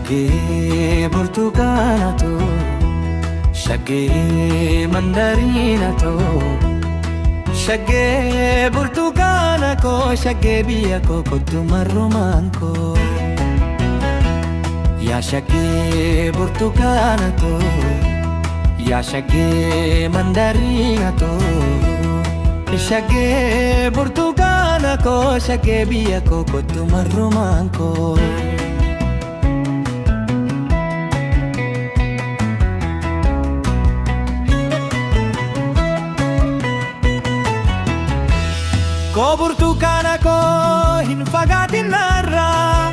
Shaggee burtukaana too, shaggee mandariina too, shaggee burtukaana koo, shaggee biyya koo kottu marrumaan koo. Yaa shaggee burtukaana too, yaa shaggee mandariina too, shaggee burtukaana koo, shaggee biyya koo kottu marrumaan koo. Koo burtukaana koo hin fagaatin narraa,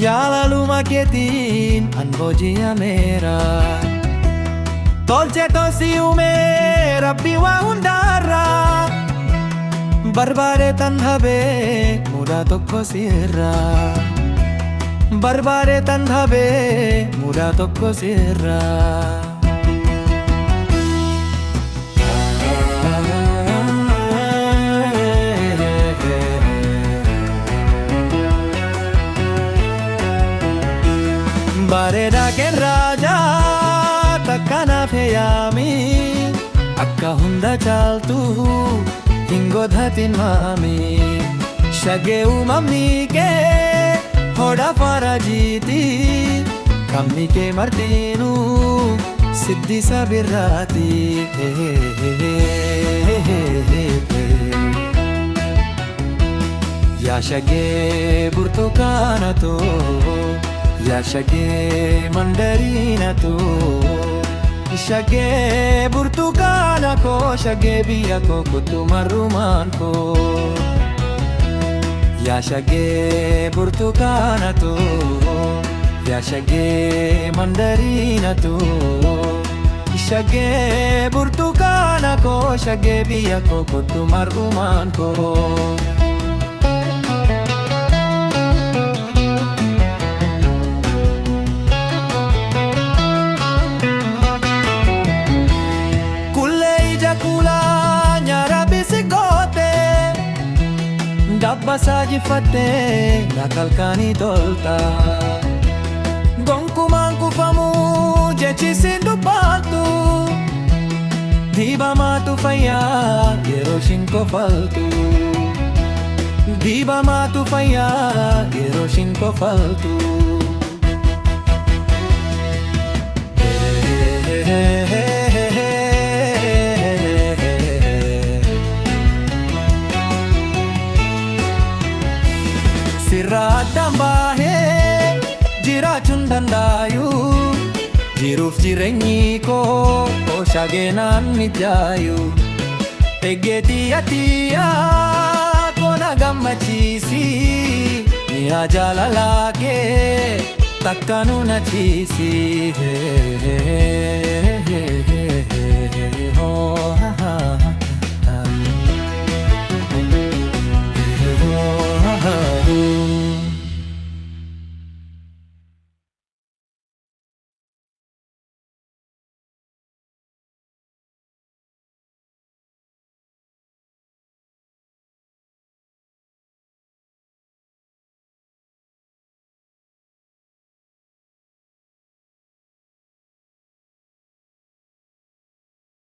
jaalaluma keetiin an booji'ameera. Tolche tosi uumee Rabbi waa hundaarraa, barbaade tan habee mudaa tokko sirraa, barbaade tan habee mudaa tokko sirraa. Bareeda keen raajaa takka naaf yaami, akka hunda caaltu hin godhatin maami. Shaggee uumamni kee hodha faarajiiti, kamni kee martinuu siddisa birraati. Yaa shaggee burtukaana too, yaa shaggee mandariina too, shaggee burtukaana koo, shaggee biyya koo kottu marrumaan koo. Yaa shaggee burtukaana too, yaa shaggee mandariina too, shaggee burtukaana koo, shaggee biyya koo kottu marrumaan koo. Dabba saajifattee na kalkaanii tolta, gonkumaan kufamuu jechisin dubbattu. Dibamaatu fayyaa yeroo shin kofaltu, dibamaatu fayyaa yeroo shin kofaltu. Sirraa addaan baahee jiraachuun danda'ayu, jiruuf jireenyi koo shaggee naan mijaayu. Eeggeetii atiyaa koona gammachiisi, mi'a jaalalaa kee takka nu nachiisi. Oh,